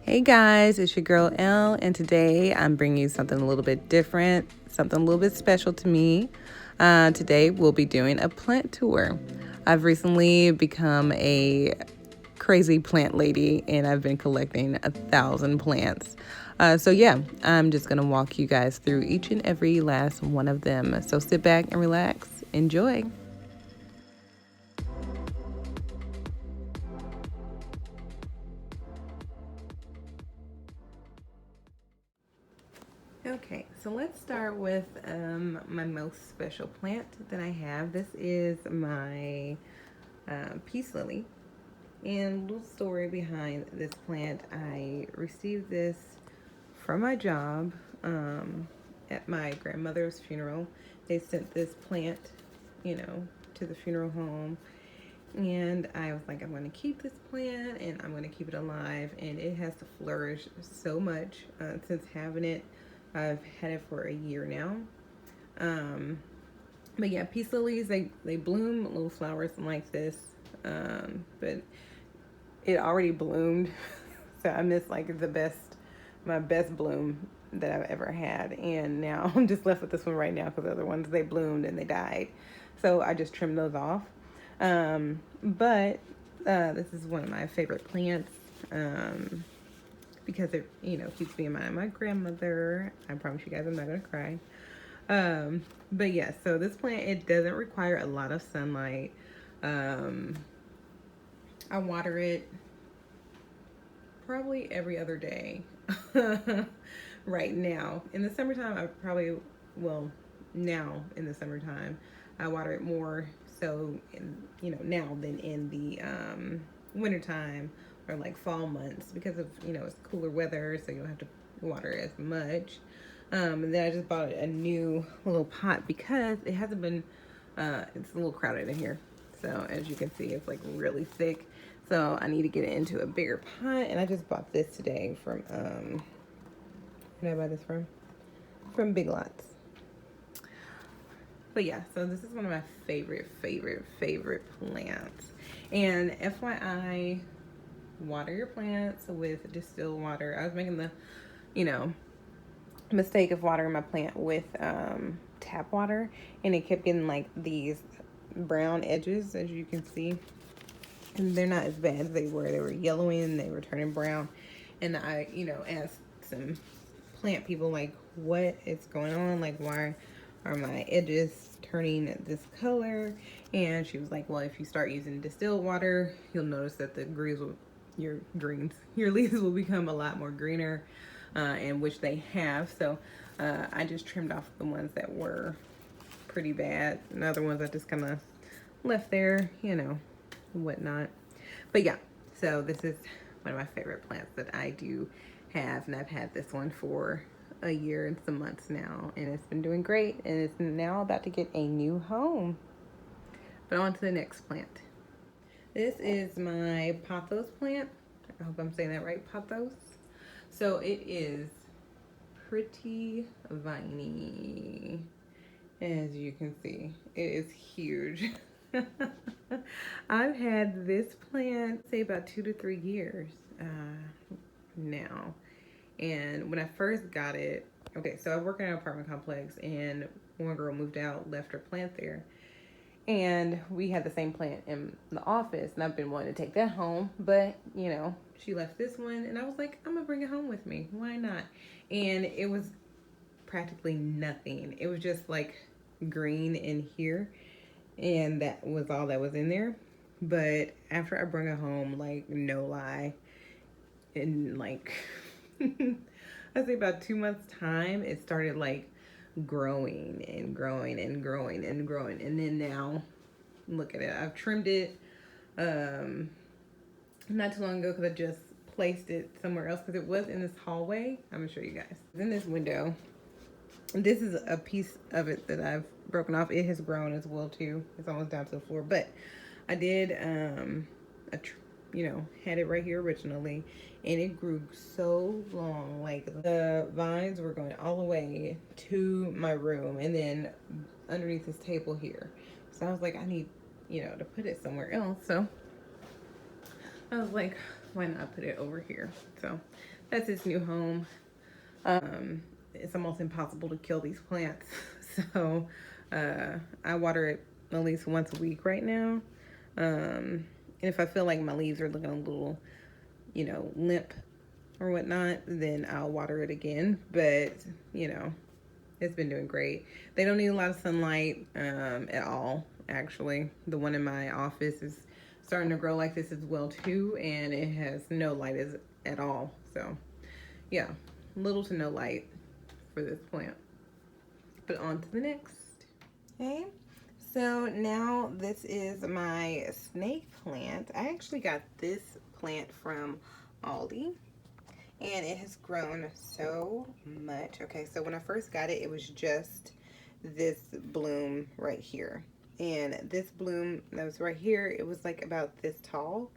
Hey guys, it's your girl Elle, and today I'm bringing you something a little bit different, something a little bit special to me. Today we'll be doing a plant tour. I've recently become a crazy plant lady, and I've been collecting 1,000 plants. So I'm just gonna walk you guys through each and every last one of them. So sit back and relax, enjoy. Okay, so let's start with my most special plant that I have. This is my peace lily. And little story behind this plant, I received this from my job at my grandmother's funeral. They sent this plant, to the funeral home. And I was like, I'm going to keep this plant and I'm going to keep it alive. And it has to flourish so much since having it. I've had it for a year now. But yeah, peace lilies, they bloom little flowers like this. But it already bloomed. So I missed like my best bloom that I've ever had. And now I'm just left with this one right now because the other ones, they bloomed and they died. So I just trimmed those off. But this is one of my favorite plants because it, keeps me in mind of my grandmother. I promise you guys I'm not going to cry. But yeah, so this plant, it doesn't require a lot of sunlight. I water it probably every other day right now. In the summertime, now in the summertime, I water it more so now than in the wintertime or like fall months because of, it's cooler weather, so you don't have to water as much. And then I just bought a new little pot because it hasn't been, it's a little crowded in here. So as you can see, it's like really thick. So I need to get it into a bigger pot. And I just bought this today from, where did I buy this from? From Big Lots. But yeah, so this is one of my favorite plants. And FYI, water your plants with distilled water. I was making the, mistake of watering my plant with tap water, and it kept getting like these brown edges, as you can see. And they're not as bad as they were. They were yellowing and they were turning brown. And I, asked some plant people, like, what is going on? Like, why are my edges turning this color? And she was like, well, if you start using distilled water, you'll notice that your leaves will become a lot more greener, and which they have. So I just trimmed off the ones that were pretty bad. And other ones I just kind of left there, whatnot. But yeah, so this is one of my favorite plants that I do have, and I've had this one for a year and some months now, and it's been doing great, and it's now about to get a new home. But on to the next plant. This is my pothos plant. I hope I'm saying that right, pothos. So it is pretty viney, as you can see. It is huge. I've had this plant, say, about 2 to 3 years now. And when I first got it, okay, so I work in an apartment complex, and one girl moved out, left her plant there. And we had the same plant in the office, and I've been wanting to take that home, but, she left this one, and I was like, I'm going to bring it home with me. Why not? And it was practically nothing. It was just like green in here, and that was all that was in there. But after I brought it home, like, no lie, in like I say about 2 months time, it started like growing and growing and growing and growing. And then now look at it. I've trimmed it not too long ago because I just placed it somewhere else because it was in this hallway. I'm gonna show you guys. It's in this window. This is a piece of it that I've broken off. It has grown as well too. It's almost down to the floor. But I did, had it right here originally, and it grew so long. Like, the vines were going all the way to my room and then underneath this table here. So I was like, I need, to put it somewhere else. So I was like, why not put it over here? So that's its new home. It's almost impossible to kill these plants. So I water it at least once a week right now. And if I feel like my leaves are looking a little, limp or whatnot, then I'll water it again. But, it's been doing great. They don't need a lot of sunlight at all, actually. The one in my office is starting to grow like this as well, too. And it has no light at all. So, yeah, little to no light for this plant. But on to the next. Okay, so now this is my snake plant. I actually got this plant from Aldi, and it has grown so much. Okay, so when I first got it, it was just this bloom right here. And this bloom that was right here, it was like about this tall.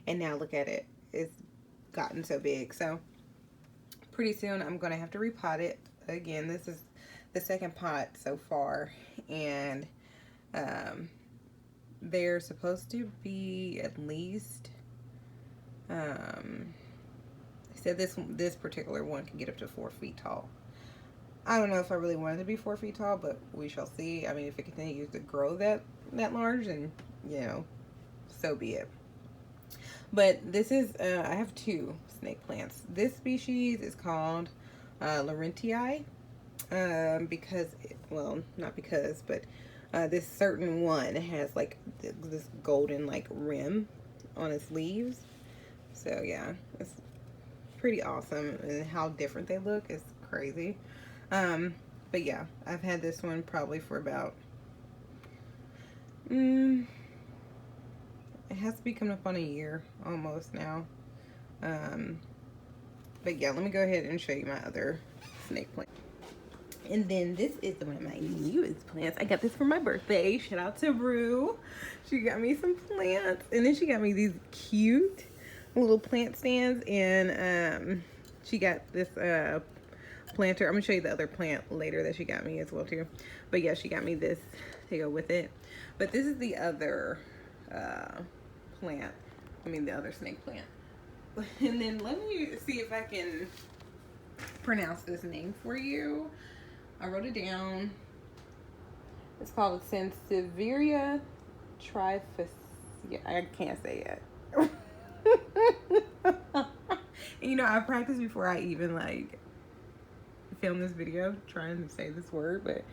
And now look at it. It's gotten so big. So pretty soon I'm going to have to repot it. Again, this is the second pot so far. And they're supposed to be at least... said this particular one can get up to 4 feet tall. I don't know if I really wanted to be 4 feet tall, but we shall see. I mean, if it continues to grow that large, then so be it. But this is I have 2 snake plants. This species is called Laurentii because not because, but this certain one has like this golden like rim on its leaves. So yeah, it's pretty awesome, and how different they look is crazy. But yeah, I've had this one probably for about it has to be coming up on a year almost now. But yeah, let me go ahead and show you my other snake plant. And then this is one of my newest plants. I got this for my birthday. Shout out to Rue. She got me some plants, and then she got me these cute little plant stands, and she got this planter. I'm gonna show you the other plant later that she got me as well too. But yeah, she got me this to go with it. But this is the other plant. I mean, the other snake plant. And then let me see if I can pronounce this name for you. I wrote it down. It's called Sansevieria trifascia. I can't say it. And I practiced before I even like film this video trying to say this word, but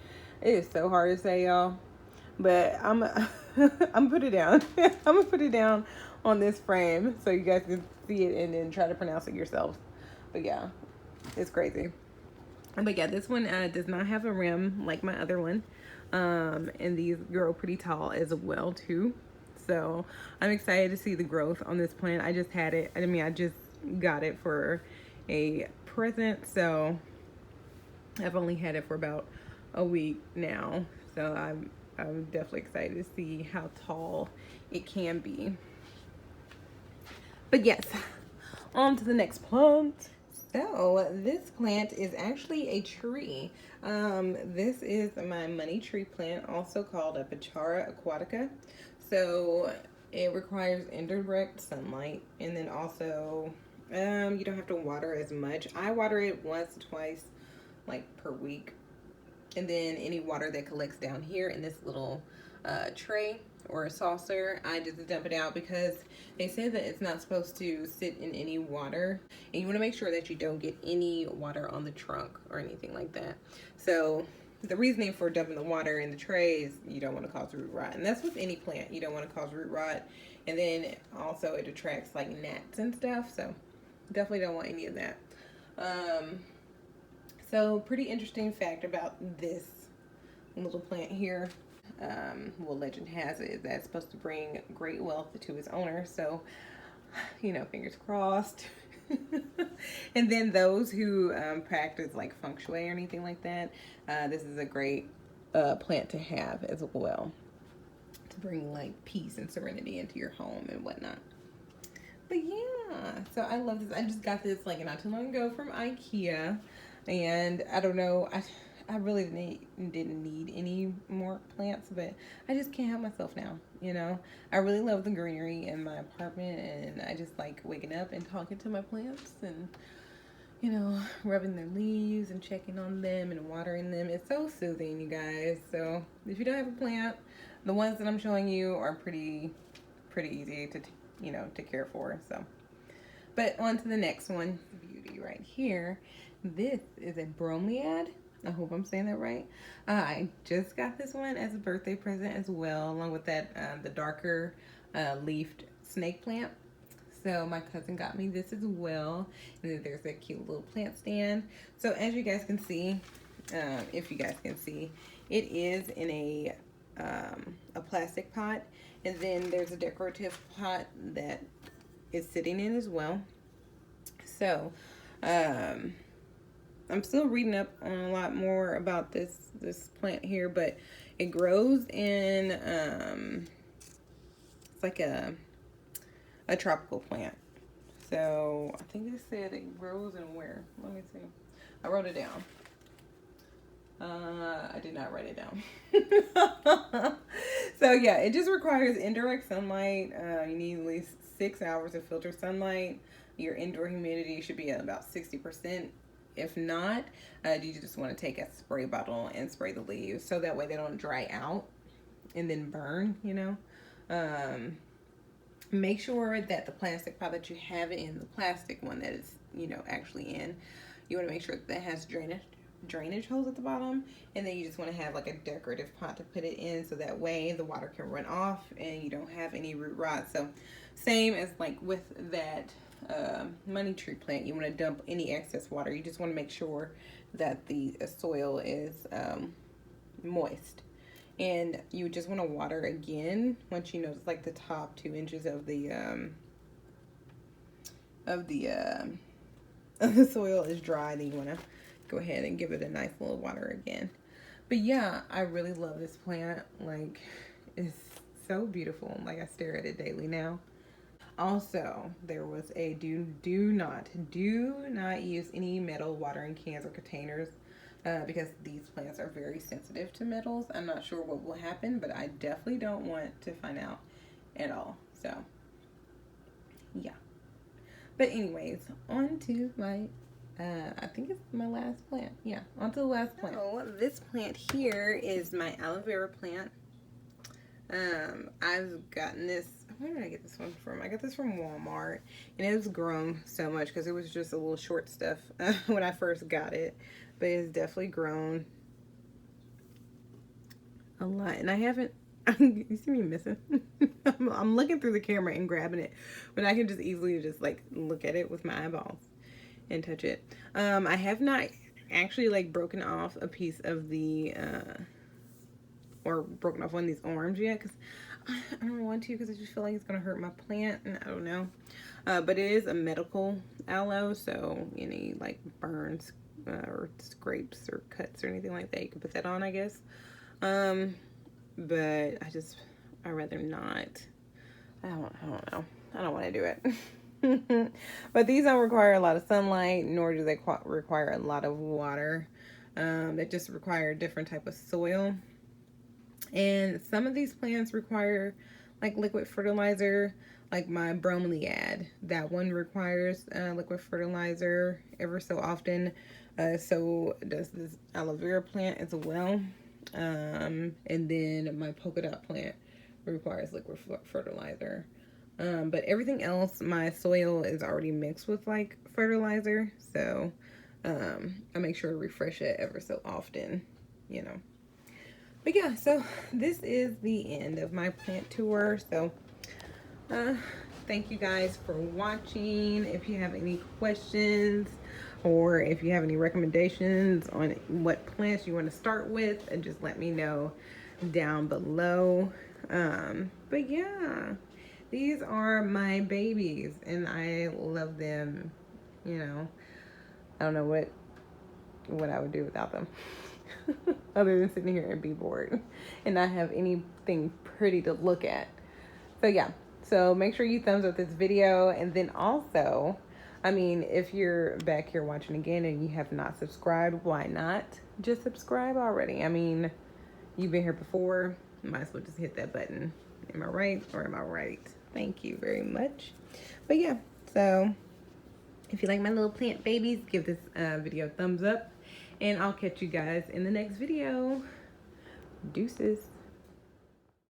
it is so hard to say, y'all. But I'm put it down. I'm gonna put it down on this frame so you guys can see it and then try to pronounce it yourselves. But yeah, it's crazy. But yeah, this one does not have a rim like my other one, and these grow pretty tall as well too. So I'm excited to see the growth on this plant. I just had it. I just got it for a present, so I've only had it for about a week now. So I'm definitely excited to see how tall it can be. But yes, on to the next plant. So this plant is actually a tree. This is my money tree plant, also called a Pichara aquatica. So it requires indirect sunlight, and then also you don't have to water as much. I water it once or twice like per week, and then any water that collects down here in this little tray or a saucer, I just dump it out, because they say that it's not supposed to sit in any water, and you want to make sure that you don't get any water on the trunk or anything like that. So the reasoning for dumping the water in the tray is you don't want to cause root rot, and that's with any plant. You don't want to cause root rot, and then also it attracts like gnats and stuff, so definitely don't want any of that. So pretty interesting fact about this little plant here. Well, legend has it that it's supposed to bring great wealth to its owner, so fingers crossed. And then those who practice like feng shui or anything like that, this is a great plant to have as well, to bring like peace and serenity into your home and whatnot. But yeah, so I love this. I just got this like not too long ago from IKEA, and I don't know, I really didn't need any more plants, but I just can't help myself now, I really love the greenery in my apartment, and I just like waking up and talking to my plants, and you know, rubbing their leaves and checking on them and watering them. It's so soothing, you guys. So if you don't have a plant, the ones that I'm showing you are pretty easy to, you know, to care for. So, but on to the next one, beauty right here. This is a bromeliad. I hope I'm saying that right. I just got this one as a birthday present as well, along with that the darker leafed snake plant. So my cousin got me this as well. And then there's that cute little plant stand. So as you guys can see, if you guys can see, it is in a plastic pot. And then there's a decorative pot that is sitting in as well. So I'm still reading up on a lot more about this plant here, but it grows in it's like a tropical plant. So I think it said it grows in where? Let me see. I wrote it down. I did not write it down. So yeah, it just requires indirect sunlight. You need at least 6 hours of filtered sunlight. Your indoor humidity should be at about 60%. If not, you just want to take a spray bottle and spray the leaves so that way they don't dry out and then burn, you know. Make sure that the plastic pot that you have in, the plastic one that is, you know, actually in, you want to make sure that has drainage holes at the bottom, and then you just want to have like a decorative pot to put it in so that way the water can run off and you don't have any root rot. So same as like with that money tree plant, you want to dump any excess water. You just want to make sure that the soil is moist. And you just want to water again once you notice like the top 2 inches of the soil is dry. Then you want to go ahead and give it a nice little water again. But yeah, I really love this plant. Like, it's so beautiful. Like, I stare at it daily now. Also, there was a do not use any metal watering cans or containers. Because these plants are very sensitive to metals. I'm not sure what will happen, but I definitely don't want to find out at all. So, yeah. But anyways, on to my, I think it's my last plant. Yeah, on to the last plant. So, this plant here is my aloe vera plant. I've gotten this, where did I get this one from? I got this from Walmart, and it has grown so much because it was just a little short stuff when I first got it. But it's definitely grown a lot. And I haven't, you see me missing? I'm looking through the camera and grabbing it, but I can just easily just like look at it with my eyeballs and touch it. I have not actually like broken off a piece of the, or broken off one of these arms yet, because I don't want to, because I just feel like it's going to hurt my plant, and I don't know. But it is a medical aloe, so any like burns, or scrapes or cuts or anything like that, you can put that on, I guess. But I'd rather not. I don't know. I don't want to do it. But these don't require a lot of sunlight, nor do they require a lot of water. They just require a different type of soil. And some of these plants require like liquid fertilizer, like my bromeliad. That one requires liquid fertilizer ever so often. So does this aloe vera plant as well. And then my polka dot plant requires liquid fertilizer. But everything else, my soil is already mixed with like fertilizer. So I make sure to refresh it ever so often, you know. But yeah, so this is the end of my plant tour. So thank you guys for watching. If you have any questions, or if you have any recommendations on what plants you want to start with, and just let me know down below. But yeah, these are my babies and I love them. You know, I don't know what I would do without them. Other than sitting here and be bored and not have anything pretty to look at. So yeah, so make sure you thumbs up this video. And then also, I mean, if you're back here watching again and you have not subscribed, why not just subscribe already? I mean, you've been here before, might as well just hit that button. Am I right or am I right? Thank you very much. But yeah, so If you like my little plant babies, give this video a thumbs up. And I'll catch you guys in the next video. Deuces.